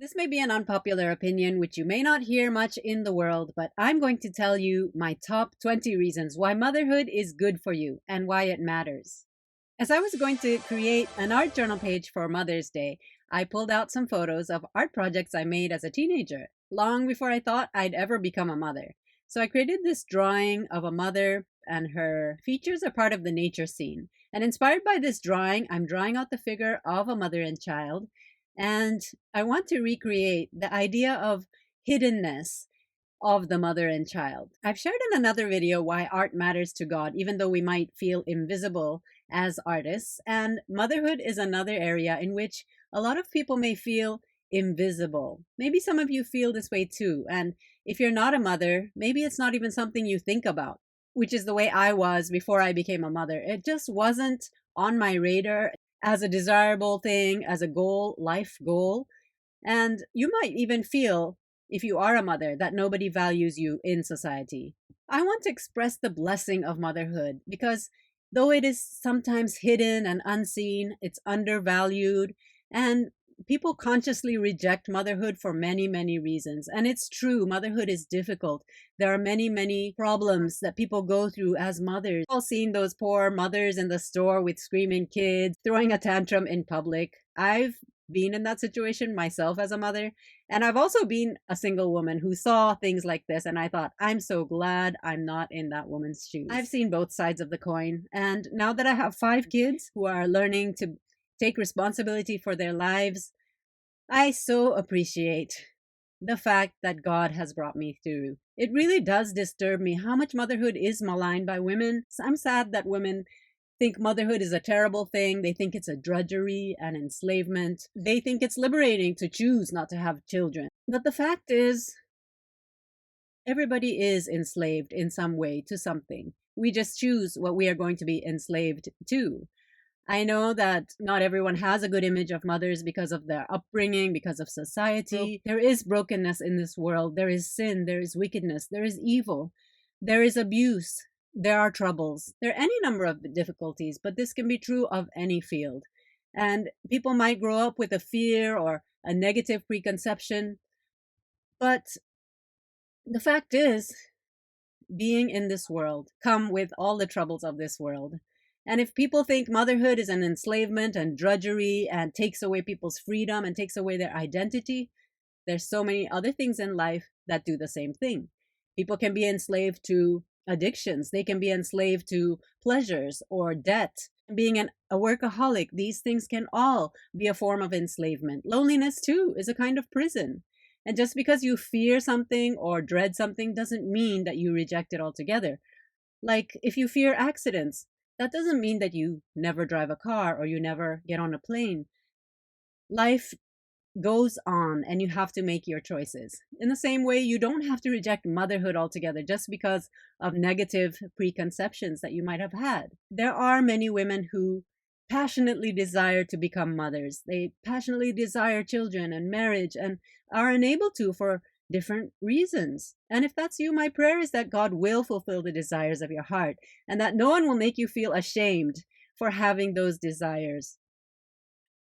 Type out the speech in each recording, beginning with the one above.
This may be an unpopular opinion, which you may not hear much in the world, but I'm going to tell you my top 20 reasons why motherhood is good for you and why it matters. As I was going to create an art journal page for Mother's Day, I pulled out some photos of art projects I made as a teenager, long before I thought I'd ever become a mother. So I created this drawing of a mother, and her features are part of the nature scene. And inspired by this drawing, I'm drawing out the figure of a mother and child. And I want to recreate the idea of hiddenness of the mother and child. I've shared in another video why art matters to God, even though we might feel invisible as artists. And motherhood is another area in which a lot of people may feel invisible. Maybe some of you feel this way too. And if you're not a mother, maybe it's not even something you think about, which is the way I was before I became a mother. It just wasn't on my radar as a desirable thing, as a goal, life goal. And you might even feel, if you are a mother, that nobody values you in society. I want to express the blessing of motherhood because though it is sometimes hidden and unseen, it's undervalued, and people consciously reject motherhood for many, many reasons. And it's true, motherhood is difficult. There are many, many problems that people go through as mothers. I've all seen those poor mothers in the store with screaming kids, throwing a tantrum in public. I've been in that situation myself as a mother. And I've also been a single woman who saw things like this. And I thought, I'm so glad I'm not in that woman's shoes. I've seen both sides of the coin. And now that I have 5 kids who are learning to take responsibility for their lives, I so appreciate the fact that God has brought me through. It really does disturb me how much motherhood is maligned by women. I'm sad that women think motherhood is a terrible thing. They think it's a drudgery and enslavement. They think it's liberating to choose not to have children. But the fact is, everybody is enslaved in some way to something. We just choose what we are going to be enslaved to. I know that not everyone has a good image of mothers because of their upbringing, because of society. There is brokenness in this world. There is sin. There is wickedness. There is evil. There is abuse. There are troubles. There are any number of difficulties, but this can be true of any field. And people might grow up with a fear or a negative preconception. But the fact is, being in this world come with all the troubles of this world. And if people think motherhood is an enslavement and drudgery and takes away people's freedom and takes away their identity, there's so many other things in life that do the same thing. People can be enslaved to addictions. They can be enslaved to pleasures or debt. Being a workaholic, these things can all be a form of enslavement. Loneliness, too, is a kind of prison. And just because you fear something or dread something doesn't mean that you reject it altogether. Like if you fear accidents, that doesn't mean that you never drive a car or you never get on a plane. Life goes on and you have to make your choices. In the same way, you don't have to reject motherhood altogether just because of negative preconceptions that you might have had. There are many women who passionately desire to become mothers. They passionately desire children and marriage and are unable to for different reasons. And if that's you, my prayer is that God will fulfill the desires of your heart and that no one will make you feel ashamed for having those desires.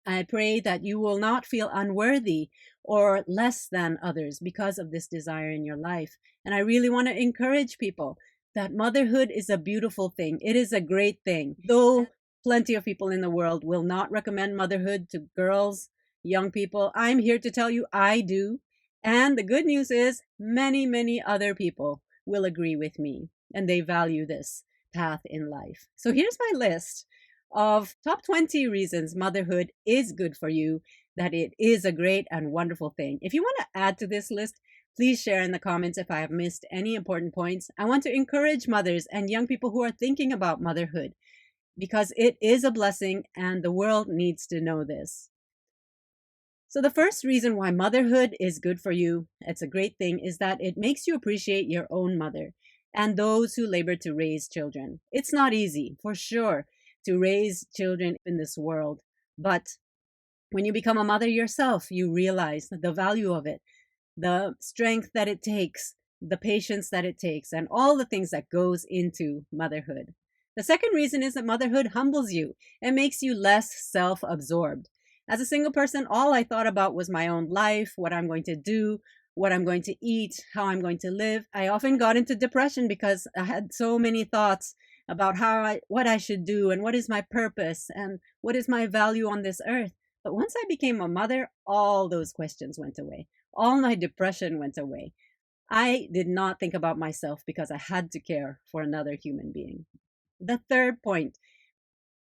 I pray that you will not feel unworthy or less than others because of this desire in your life. And I really want to encourage people that motherhood is a beautiful thing. It is a great thing. Though plenty of people in the world will not recommend motherhood to girls, young people, I'm here to tell you I do. And the good news is many, many other people will agree with me and they value this path in life. So here's my list of top 20 reasons motherhood is good for you, that it is a great and wonderful thing. If you want to add to this list, please share in the comments if I have missed any important points. I want to encourage mothers and young people who are thinking about motherhood because it is a blessing and the world needs to know this. So the first reason why motherhood is good for you, it's a great thing, is that it makes you appreciate your own mother and those who labor to raise children. It's not easy, for sure, to raise children in this world. But when you become a mother yourself, you realize the value of it, the strength that it takes, the patience that it takes, and all the things that goes into motherhood. The second reason is that motherhood humbles you and makes you less self-absorbed. As a single person, all I thought about was my own life, what I'm going to do, what I'm going to eat, how I'm going to live. I often got into depression because I had so many thoughts about what I should do and what is my purpose and what is my value on this earth. But once I became a mother, all those questions went away. All my depression went away. I did not think about myself because I had to care for another human being. The third point,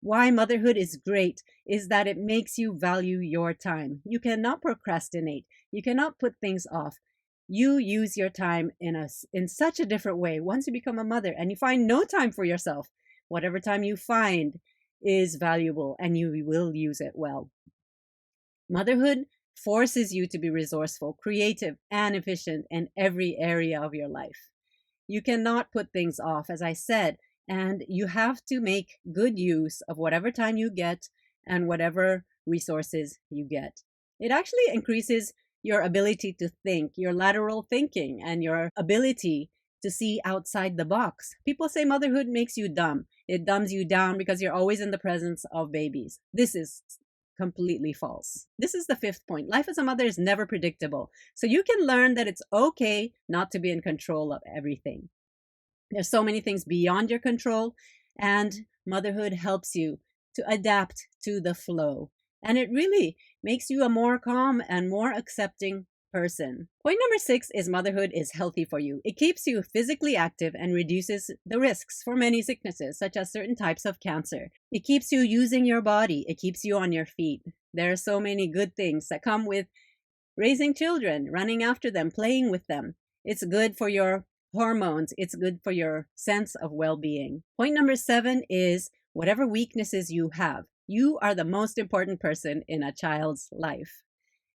why motherhood is great, is that it makes you value your time. You cannot procrastinate. You cannot put things off. You use your time in such a different way once you become a mother, and you find no time for yourself. Whatever time you find is valuable, and you will use it well. Motherhood forces you to be resourceful, creative, and efficient in every area of your life. You cannot put things off, as I said, and you have to make good use of whatever time you get and whatever resources you get. It actually increases your ability to think, your lateral thinking, and your ability to see outside the box. People say motherhood makes you dumb. It dumbs you down because you're always in the presence of babies. This is completely false. This is the fifth point. Life as a mother is never predictable. So you can learn that it's okay not to be in control of everything. There's so many things beyond your control, and motherhood helps you to adapt to the flow. And it really makes you a more calm and more accepting person. Point number 6 is motherhood is healthy for you. It keeps you physically active and reduces the risks for many sicknesses, such as certain types of cancer. It keeps you using your body. It keeps you on your feet. There are so many good things that come with raising children, running after them, playing with them. It's good for your hormones. It's good for your sense of well-being. Point number 7 is whatever weaknesses you have, you are the most important person in a child's life.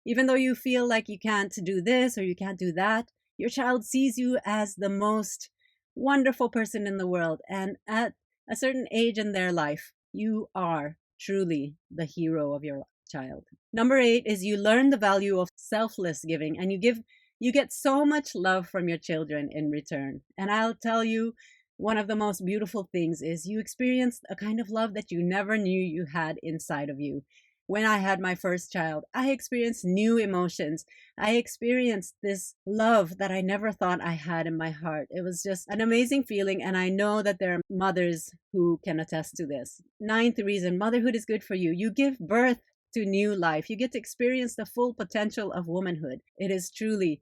Even though you feel like you can't do this or you can't do that, your child sees you as the most wonderful person in the world. And at a certain age in their life, you are truly the hero of your child. Number 8 is you learn the value of selfless giving, and you get so much love from your children in return. And I'll tell you, one of the most beautiful things is you experience a kind of love that you never knew you had inside of you. When I had my first child, I experienced new emotions. I experienced this love that I never thought I had in my heart. It was just an amazing feeling, and I know that there are mothers who can attest to this. 9th reason, motherhood is good for you. You give birth to new life. You get to experience the full potential of womanhood. It is truly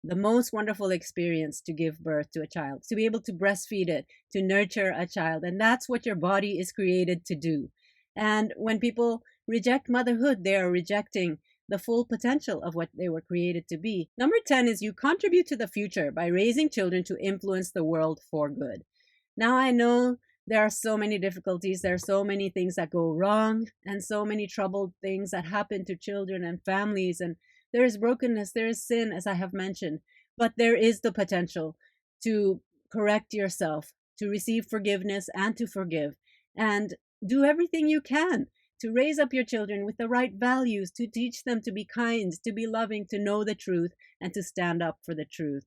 the most wonderful experience to give birth to a child, to be able to breastfeed it, to nurture a child. And that's what your body is created to do. And when people reject motherhood, they are rejecting the full potential of what they were created to be. Number 10 is you contribute to the future by raising children to influence the world for good. Now, I know there are so many difficulties, there are so many things that go wrong, and so many troubled things that happen to children and families, and there is brokenness, there is sin, as I have mentioned, but there is the potential to correct yourself, to receive forgiveness and to forgive, and do everything you can to raise up your children with the right values, to teach them to be kind, to be loving, to know the truth, and to stand up for the truth.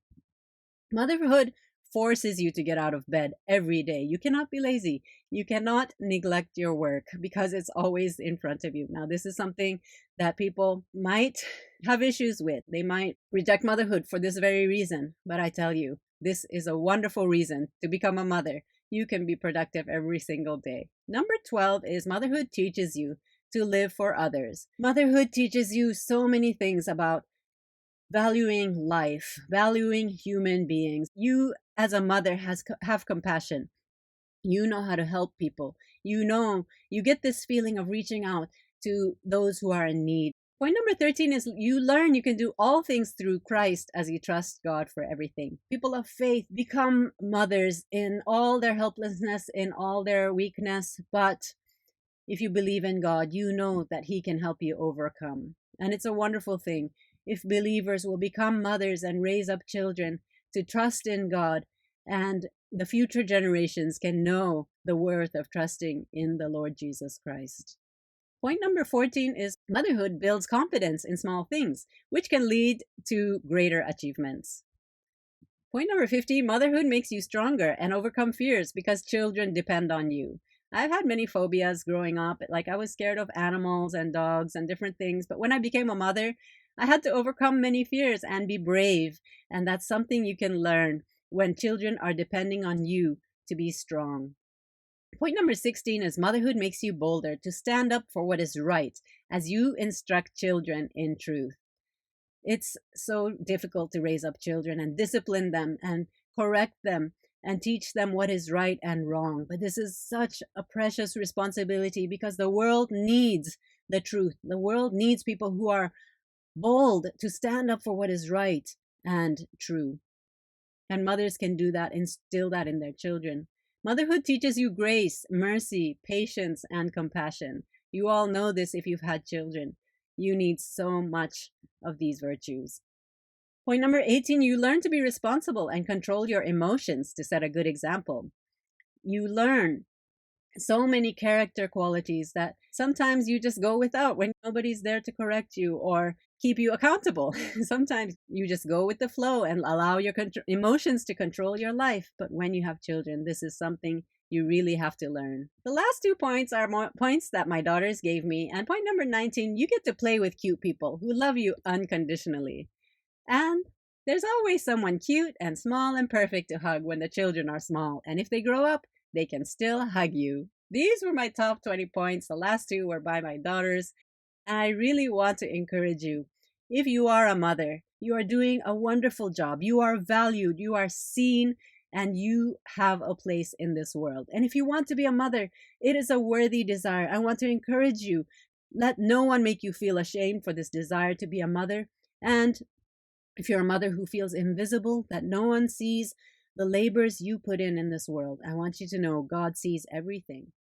Motherhood forces you to get out of bed every day. You cannot be lazy. You cannot neglect your work because it's always in front of you. Now, this is something that people might have issues with. They might reject motherhood for this very reason. But I tell you, this is a wonderful reason to become a mother. You can be productive every single day. Number 12 is motherhood teaches you to live for others. Motherhood teaches you so many things about valuing life, valuing human beings. You, as a mother, have compassion. You know how to help people. You get this feeling of reaching out to those who are in need. Point number 13 is you learn you can do all things through Christ as you trust God for everything. People of faith become mothers in all their helplessness, in all their weakness, but if you believe in God, you know that He can help you overcome. And it's a wonderful thing if believers will become mothers and raise up children to trust in God, and the future generations can know the worth of trusting in the Lord Jesus Christ. Point number 14 is motherhood builds confidence in small things, which can lead to greater achievements. Point number 15, motherhood makes you stronger and overcome fears because children depend on you. I've had many phobias growing up. Like I was scared of animals and dogs and different things. But when I became a mother, I had to overcome many fears and be brave. And that's something you can learn when children are depending on you to be strong. Point number 16 is motherhood makes you bolder to stand up for what is right as you instruct children in truth. It's so difficult to raise up children and discipline them and correct them and teach them what is right and wrong. But this is such a precious responsibility because the world needs the truth. The world needs people who are bold to stand up for what is right and true. And mothers can do that, instill that in their children. Motherhood teaches you grace, mercy, patience, and compassion. You all know this if you've had children. You need so much of these virtues. Point number 18, you learn to be responsible and control your emotions to set a good example. You learn so many character qualities that sometimes you just go without when nobody's there to correct you or keep you accountable. Sometimes you just go with the flow and allow your emotions to control your life. But when you have children, this is something you really have to learn. The last 2 points are points that my daughters gave me. And point number 19, you get to play with cute people who love you unconditionally. And there's always someone cute and small and perfect to hug when the children are small. And if they grow up, they can still hug you. These were my top 20 points. The last two were by my daughters. And I really want to encourage you. If you are a mother, you are doing a wonderful job. You are valued, you are seen, and you have a place in this world. And if you want to be a mother, it is a worthy desire. I want to encourage you. Let no one make you feel ashamed for this desire to be a mother. And if you're a mother who feels invisible, that no one sees the labors you put in this world, I want you to know God sees everything.